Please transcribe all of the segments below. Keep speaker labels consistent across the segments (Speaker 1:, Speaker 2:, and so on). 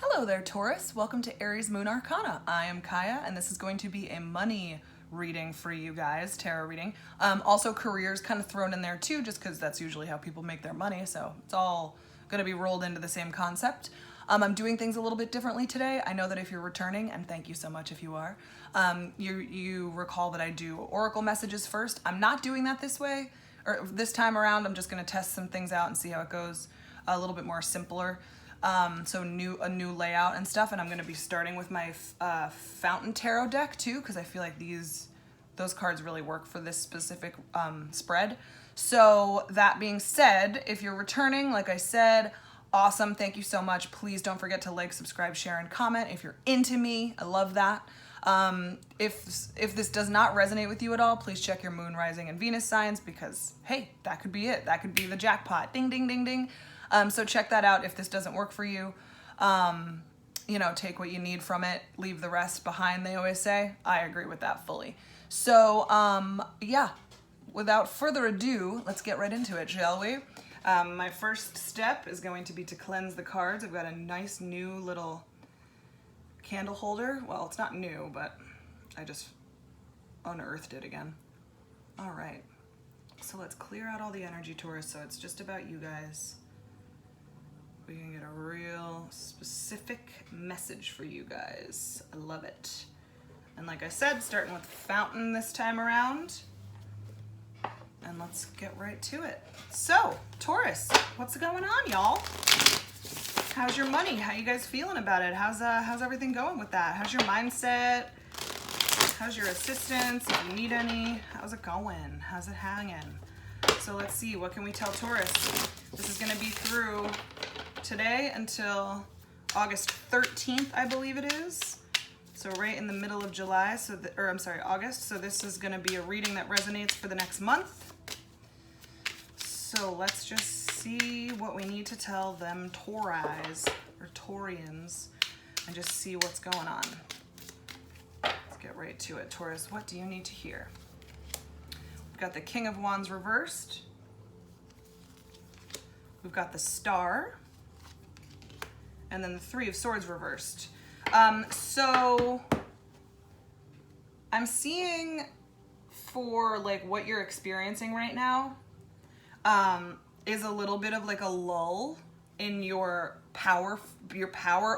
Speaker 1: Hello there, Taurus. Welcome to Aries Moon Arcana. I am Kaya, and this is going to be a money reading for you guys, tarot reading. Also, careers kind of thrown in there too, just because that's usually how people make their money, so it's all going to be rolled into the same concept. I'm doing things a little bit differently today. I know that if you're returning, and thank you so much if you are, you recall that I do oracle messages first. I'm not doing that this way, or this time around. I'm just going to test some things out and see how it goes. A little bit more simpler. So a new layout and stuff, and I'm going to be starting with my Fountain Tarot deck too, because I feel like those cards really work for this specific spread. So that being said, if you're returning, like I said, awesome, thank you so much. Please don't forget to like, subscribe, share, and comment if you're into me. I love that. If this does not resonate with you at all, please check your moon, rising, and Venus signs, because hey, that could be it. That could be the jackpot. Ding, ding, ding, ding. So check that out if this doesn't work for you. Take what you need from it, leave the rest behind, they always say. I agree with that fully. So, yeah, without further ado, let's get right into it, shall we? My first step is going to be to cleanse the cards. I've got a nice new little candle holder. Well, it's not new, but I just unearthed it again. All right, so let's clear out all the energy, Taurus, so it's just about you guys. We can get a real specific message for you guys. I love it. And like I said, starting with Fountain this time around. And let's get right to it. So, Taurus, what's going on, y'all? How's your money? How you guys feeling about it? How's everything going with that? How's your mindset? How's your assistance? If you need any, how's it going? How's it hanging? So let's see, what can we tell Taurus? This is gonna be through today until August 13th, I believe it is. So right in the middle of July, August. So this is gonna be a reading that resonates for the next month. So let's just see what we need to tell them Tauris or Taurians and just see what's going on. Let's get right to it. Taurus, what do you need to hear? We've got the King of Wands reversed. We've got the Star. And then the Three of Swords reversed. So I'm seeing for like what you're experiencing right now is a little bit of like a lull in your power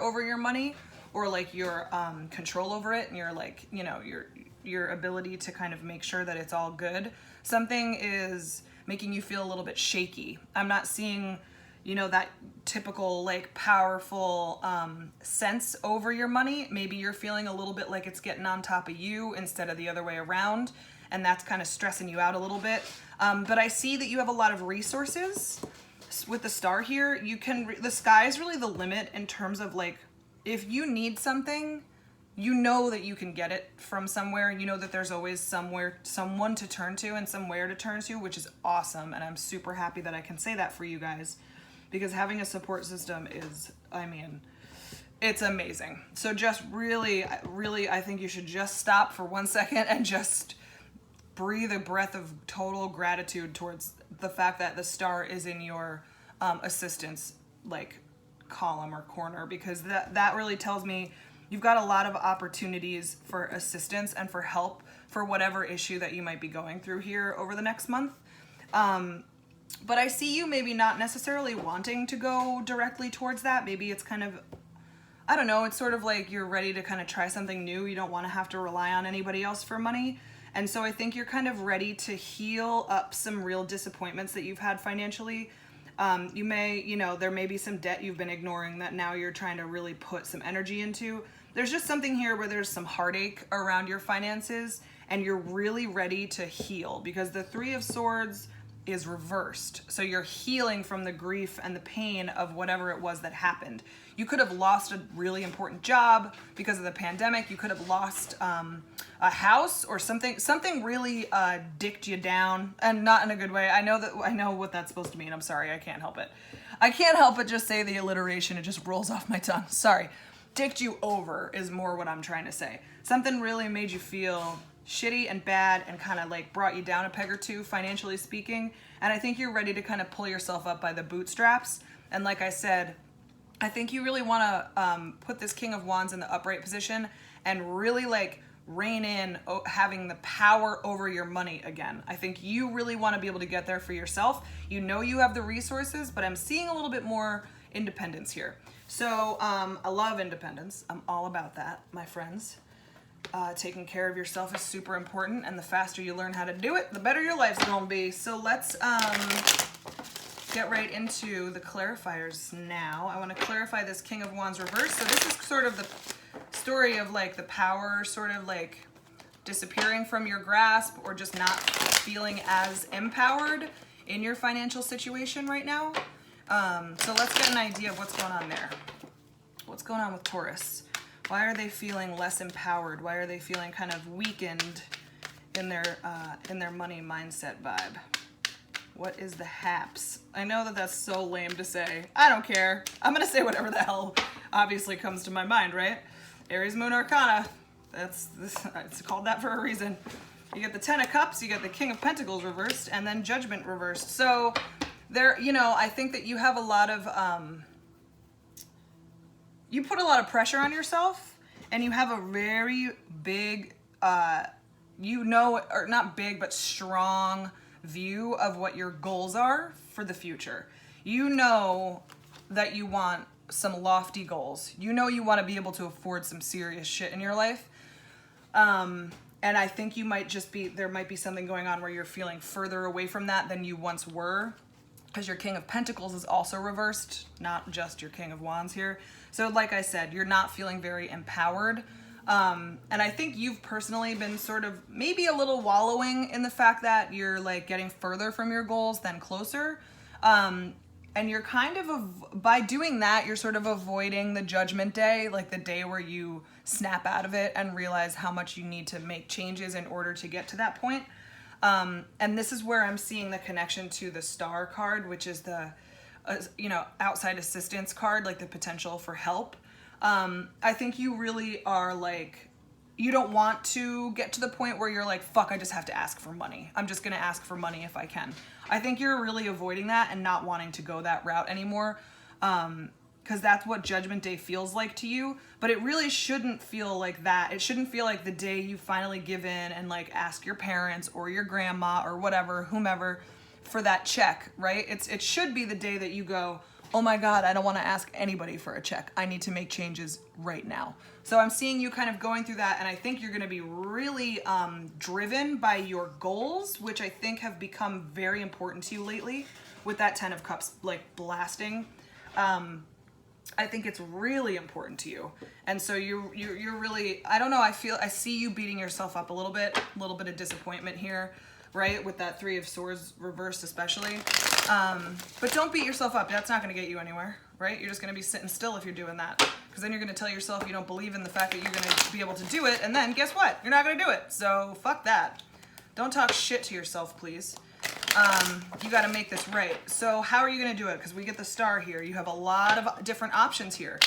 Speaker 1: over your money, or like your control over it, and your like, your ability to kind of make sure that it's all good. Something is making you feel a little bit shaky. I'm not seeing that typical like powerful sense over your money. Maybe you're feeling a little bit like it's getting on top of you instead of the other way around, and that's kind of stressing you out a little bit. But I see that you have a lot of resources with the Star here. The sky is really the limit in terms of like, if you need something, you know that you can get it from somewhere. You know that there's always someone to turn to and somewhere to turn to, which is awesome. And I'm super happy that I can say that for you guys, because having a support system is, it's amazing. So just really, I think you should just stop for 1 second and just breathe a breath of total gratitude towards the fact that the Star is in your assistance like column or corner, because that really tells me you've got a lot of opportunities for assistance and for help for whatever issue that you might be going through here over the next month. But I see you maybe not necessarily wanting to go directly towards that. Maybe it's kind of, I don't know, it's sort of like you're ready to kind of try something new. You don't want to have to rely on anybody else for money. And so I think you're kind of ready to heal up some real disappointments that you've had financially. You may, there may be some debt you've been ignoring that now you're trying to really put some energy into. There's just something here where there's some heartache around your finances, and you're really ready to heal, because the Three of Swords is reversed. So you're healing from the grief and the pain of whatever it was that happened. You could have lost a really important job because of the pandemic. You could have lost a house or something really dicked you down, and not in a good way. I know what that's supposed to mean. I'm sorry. I can't help it. I can't help but just say the alliteration. It just rolls off my tongue. Sorry. Dicked you over is more what I'm trying to say. Something really made you feel shitty and bad and kind of like brought you down a peg or two, financially speaking. And I think you're ready to kind of pull yourself up by the bootstraps. And like I said, I think you really want to put this King of Wands in the upright position and really like rein in having the power over your money again. I think you really want to be able to get there for yourself. You know you have the resources, but I'm seeing a little bit more independence here. So I love independence. I'm all about that, my friends. Taking care of yourself is super important, and the faster you learn how to do it, the better your life's gonna be. So let's get right into the clarifiers now. I want to clarify this King of Wands reverse. So this is sort of the story of like the power sort of like disappearing from your grasp, or just not feeling as empowered in your financial situation right now. So let's get an idea of what's going on there. What's going on with Taurus? Why are they feeling less empowered? Why are they feeling kind of weakened in their money mindset vibe? What is the haps? I know that that's so lame to say. I don't care. I'm gonna say whatever the hell obviously comes to my mind, right? Aries Moon Arcana. It's called that for a reason. You get the Ten of Cups, you get the King of Pentacles reversed, and then Judgment reversed. So there, I think that you have a lot of you put a lot of pressure on yourself, and you have a very big or not big, but strong view of what your goals are for the future. You know that you want some lofty goals. You know you want to be able to afford some serious shit in your life. And I think there might be something going on where you're feeling further away from that than you once were, because your King of Pentacles is also reversed, not just your King of Wands here. So like I said, you're not feeling very empowered. And I think you've personally been sort of maybe a little wallowing in the fact that you're like getting further from your goals than closer. And you're kind of by doing that, you're sort of avoiding the Judgment Day, like the day where you snap out of it and realize how much you need to make changes in order to get to that point. And this is where I'm seeing the connection to the Star card, which is the, outside assistance card, like the potential for help. I think you really are like, you don't want to get to the point where you're like, fuck, I just have to ask for money. I'm just going to ask for money if I can. I think you're really avoiding that and not wanting to go that route anymore. Because that's what Judgment Day feels like to you. But it really shouldn't feel like that. It shouldn't feel like the day you finally give in and like ask your parents or your grandma or whatever, whomever, for that check, right? It should be the day that you go, oh my God, I don't want to ask anybody for a check. I need to make changes right now. So I'm seeing you kind of going through that, and I think you're going to be really driven by your goals, which I think have become very important to you lately with that Ten of Cups like blasting. I think it's really important to you. And so you're really, I don't know, I see you beating yourself up a little bit of disappointment here, right? With that Three of Swords reversed especially. But don't beat yourself up. That's not going to get you anywhere, right? You're just going to be sitting still if you're doing that. Because then you're going to tell yourself you don't believe in the fact that you're going to be able to do it. And then guess what? You're not going to do it. So fuck that. Don't talk shit to yourself, please. You got to make this right. So how are you going to do it? Because we get the Star here. You have a lot of different options here.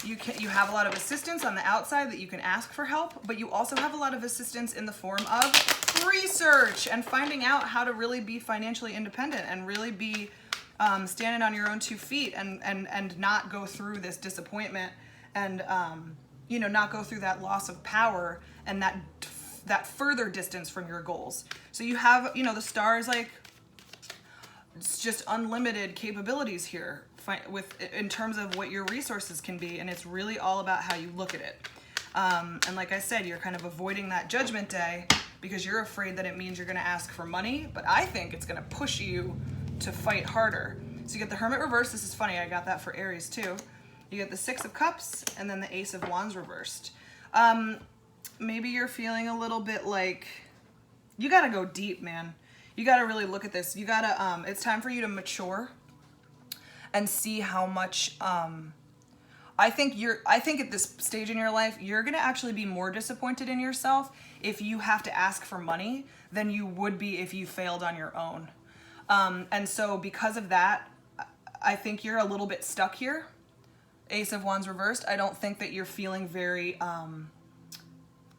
Speaker 1: You have a lot of assistance on the outside that you can ask for help, but you also have a lot of assistance in the form of research and finding out how to really be financially independent and really be standing on your own 2 feet and not go through this disappointment and not go through that loss of power and that further distance from your goals. So you have, the Star is like, it's just unlimited capabilities here in terms of what your resources can be, and it's really all about how you look at it. And like I said, you're kind of avoiding that Judgment Day because you're afraid that it means you're going to ask for money, but I think it's going to push you to fight harder. So you get the Hermit reversed. This is funny, I got that for Aries too. You get the Six of Cups and then the Ace of Wands reversed. Maybe you're feeling a little bit like you got to go deep, man. You got to really look at this. You got to, it's time for you to mature and see how much, I think at this stage in your life, you're going to actually be more disappointed in yourself if you have to ask for money than you would be if you failed on your own. And so because of that, I think you're a little bit stuck here. Ace of Wands reversed. I don't think that you're feeling very,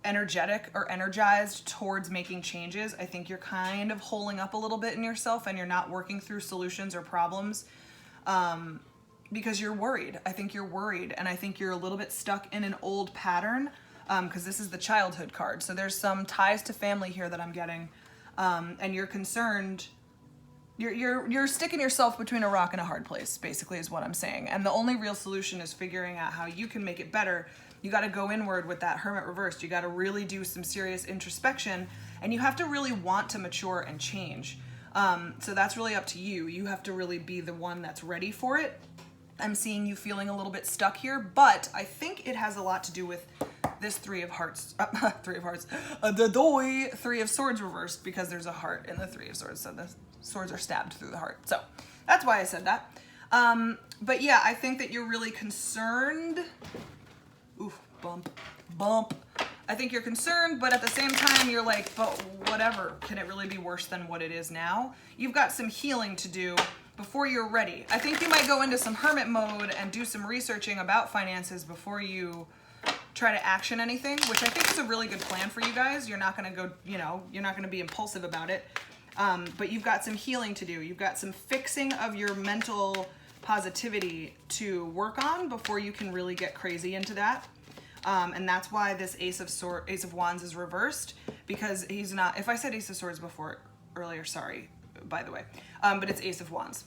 Speaker 1: energetic or energized towards making changes. I think you're kind of holding up a little bit in yourself and you're not working through solutions or problems because you're worried. I think you're worried, and I think you're a little bit stuck in an old pattern, because this is the childhood card. So there's some ties to family here that I'm getting, and you're concerned. You're sticking yourself between a rock and a hard place, basically, is what I'm saying. And the only real solution is figuring out how you can make it better. You got to go inward with that Hermit reversed. You got to really do some serious introspection, and you have to really want to mature and change. So that's really up to you. You have to really be the one that's ready for it. I'm seeing you feeling a little bit stuck here, but I think it has a lot to do with this Three of Hearts, the Three of Swords reversed, because there's a heart in the Three of Swords, so the swords are stabbed through the heart. So that's why I said that. But yeah, I think that you're really concerned. Oof, bump. I think you're concerned, but at the same time, you're like, but whatever, can it really be worse than what it is now? You've got some healing to do before you're ready. I think you might go into some hermit mode and do some researching about finances before you try to action anything, which I think is a really good plan for you guys. You're not going to go, you're not going to be impulsive about it. But you've got some healing to do. You've got some fixing of your mental positivity to work on before you can really get crazy into that. And that's why this Ace of Wands is reversed, because he's not, if I said Ace of Swords earlier, sorry, by the way, but it's Ace of Wands.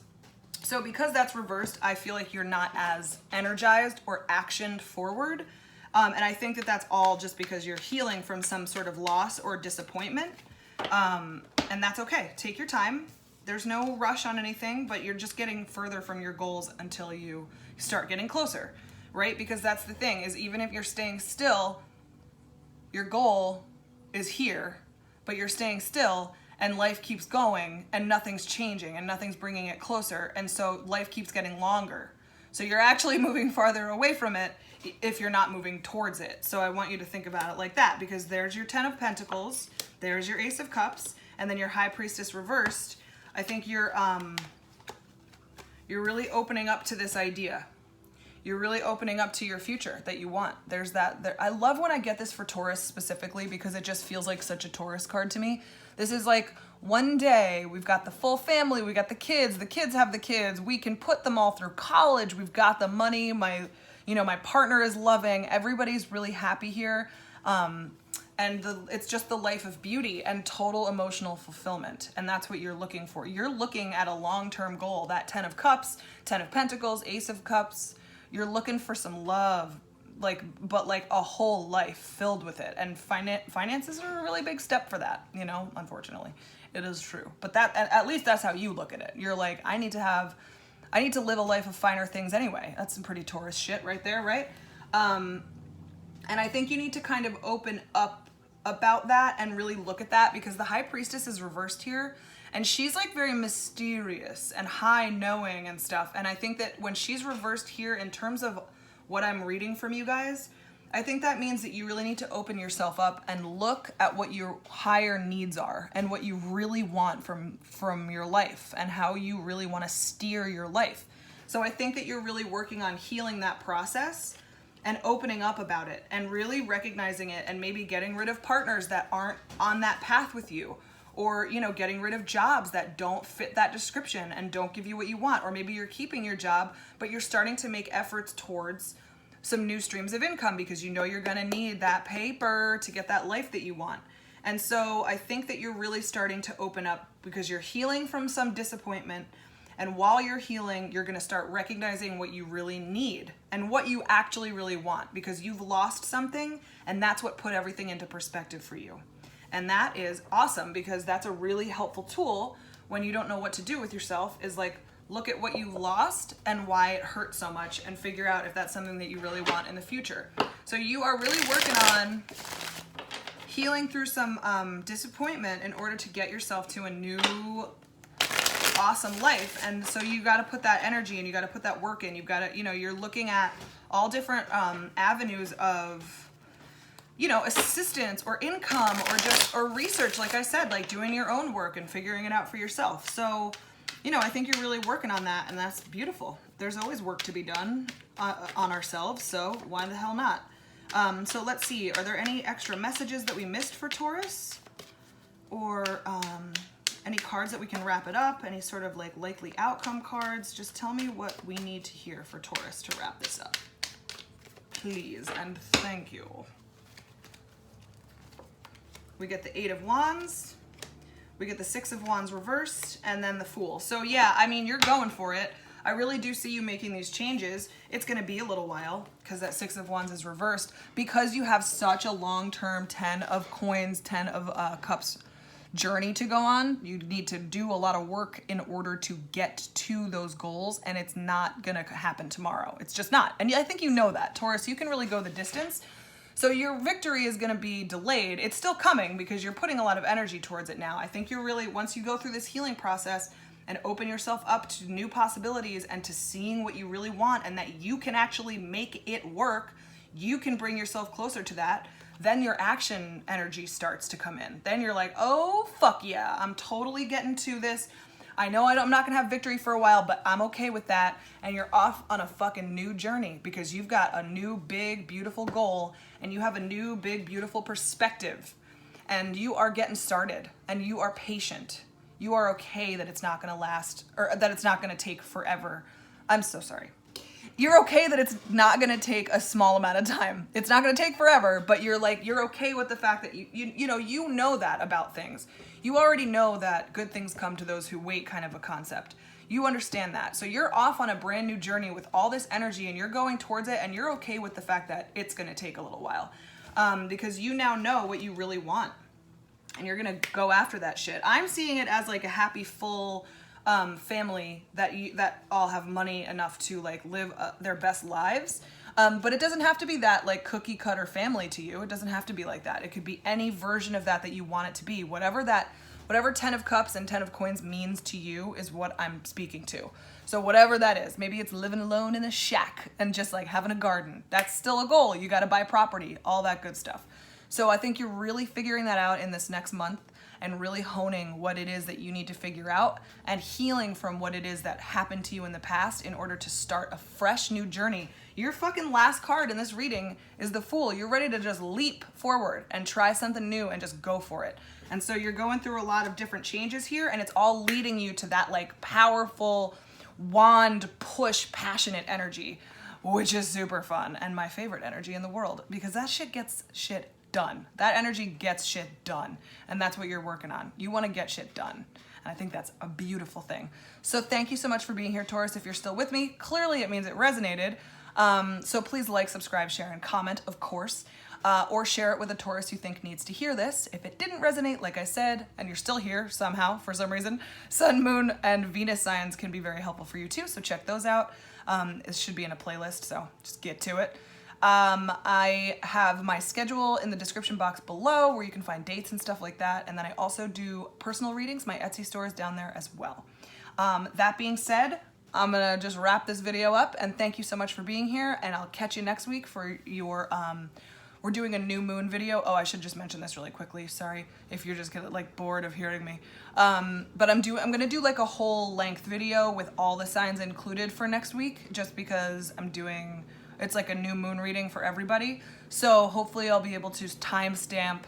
Speaker 1: So because that's reversed, I feel like you're not as energized or actioned forward. And I think that that's all just because you're healing from some sort of loss or disappointment. And that's okay. Take your time. There's no rush on anything, but you're just getting further from your goals until you start getting closer, right? Because that's the thing, is even if you're staying still, your goal is here, but you're staying still and life keeps going and nothing's changing and nothing's bringing it closer. And so life keeps getting longer. So you're actually moving farther away from it if you're not moving towards it. So I want you to think about it like that, because there's your 10 of Pentacles, there's your Ace of Cups, and then your High Priestess reversed. I think you're really opening up to this idea. You're really opening up to your future that you want. There's that. I love when I get this for Taurus specifically, because it just feels like such a Taurus card to me. This is like, one day we've got the full family, we got the kids have the kids, we can put them all through college, we've got the money, my partner is loving, everybody's really happy here. And it's just the life of beauty and total emotional fulfillment. And that's what you're looking for. You're looking at a long-term goal, that 10 of Cups, 10 of Pentacles, Ace of Cups. You're looking for some love, but a whole life filled with it. And finances are a really big step for that, unfortunately. It is true. But that, at least that's how you look at it. You're like, I need to live a life of finer things anyway. That's some pretty Taurus shit right there, right? And I think you need to kind of open up about that and really look at that, because the High Priestess is reversed here, and she's like very mysterious and high knowing and stuff. And I think that when she's reversed here, in terms of what I'm reading from you guys, I think that means that you really need to open yourself up and look at what your higher needs are and what you really want from your life and how you really want to steer your life. So I think that you're really working on healing that process and opening up about it and really recognizing it, and maybe getting rid of partners that aren't on that path with you, or getting rid of jobs that don't fit that description and don't give you what you want. Or maybe you're keeping your job, but you're starting to make efforts towards some new streams of income, because you're going to need that paper to get that life that you want. And so I think that you're really starting to open up, because you're healing from some disappointment. And while you're healing, you're going to start recognizing what you really need and what you actually really want, because you've lost something, and that's what put everything into perspective for you. And that is awesome, because that's a really helpful tool when you don't know what to do with yourself, is like, look at what you lost and why it hurt so much, and figure out if that's something that you really want in the future. So you are really working on healing through some disappointment in order to get yourself to a new awesome life. And so you got to put that energy and you got to put that work in. You've got to, you're looking at all different avenues of assistance or income, or research, like I said, like doing your own work and figuring it out for yourself. So I think you're really working on that, and that's beautiful. There's always work to be done on ourselves, so why the hell not? So let's see, are there any extra messages that we missed for Taurus? Or Any cards that we can wrap it up, any sort of like likely outcome cards, just tell me what we need to hear for Taurus to wrap this up. Please and thank you. We get the 8 of Wands, we get the 6 of Wands reversed, and then the Fool. So yeah, I mean, you're going for it. I really do see you making these changes. It's gonna be a little while because that 6 of Wands is reversed because you have such a long-term 10 of Coins, 10 of Cups journey to go on. You need to do a lot of work in order to get to those goals, and it's not gonna happen tomorrow. It's just not. And I think you know that, Taurus. You can really go the distance. So your victory is gonna be delayed. It's still coming because you're putting a lot of energy towards it now. I think you're really, once you go through this healing process and open yourself up to new possibilities and to seeing what you really want and that you can actually make it work, you can bring yourself closer to that, then your action energy starts to come in. Then you're like, oh, fuck yeah, I'm totally getting to this. I know I'm not gonna have victory for a while, but I'm okay with that. And you're off on a fucking new journey because you've got a new, big, beautiful goal and you have a new, big, beautiful perspective. And you are getting started and you are patient. You are okay that it's not gonna last, or that it's not gonna take forever. I'm so sorry. You're okay that it's not gonna take a small amount of time. It's not gonna take forever, but you're okay with the fact that you know that about things. You already know that good things come to those who wait, kind of a concept. You understand that. So you're off on a brand new journey with all this energy and you're going towards it and you're okay with the fact that it's gonna take a little while because you now know what you really want. And you're gonna go after that shit. I'm seeing it as like a happy, full family that all have money enough to like live their best lives. But it doesn't have to be that like cookie cutter family to you. It doesn't have to be like that. It could be any version of that you want it to be. Whatever 10 of Cups and 10 of Coins means to you is what I'm speaking to. So whatever that is, maybe it's living alone in a shack and just like having a garden. That's still a goal. You got to buy property, all that good stuff. So I think you're really figuring that out in this next month and really honing what it is that you need to figure out and healing from what it is that happened to you in the past in order to start a fresh new journey. Your fucking last card in this reading is the Fool. You're ready to just leap forward and try something new and just go for it. And so you're going through a lot of different changes here and it's all leading you to that like powerful wand push passionate energy, which is super fun and my favorite energy in the world because that shit gets shit done. That energy gets shit done. And that's what you're working on. You want to get shit done. And I think that's a beautiful thing. So thank you so much for being here, Taurus. If you're still with me, clearly it means it resonated. So please like, subscribe, share, and comment, of course. Or share it with a Taurus you think needs to hear this. If it didn't resonate, like I said, and you're still here somehow, for some reason, Sun, Moon, and Venus signs can be very helpful for you too. So check those out. It should be in a playlist, so just get to it. I have my schedule in the description box below where you can find dates and stuff like that. And then I also do personal readings. My Etsy store is down there as well. That being said, I'm gonna just wrap this video up and thank you so much for being here and I'll catch you next week for your, we're doing a new moon video. Oh, I should just mention this really quickly. Sorry if you're just like bored of hearing me. But I'm gonna do like a whole length video with all the signs included for next week just because it's like a new moon reading for everybody. So hopefully I'll be able to timestamp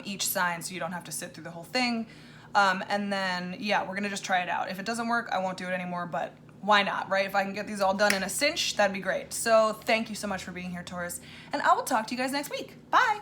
Speaker 1: each sign so you don't have to sit through the whole thing. And then, yeah, we're gonna just try it out. If it doesn't work, I won't do it anymore, but why not, right? If I can get these all done in a cinch, that'd be great. So thank you so much for being here, Taurus. And I will talk to you guys next week. Bye.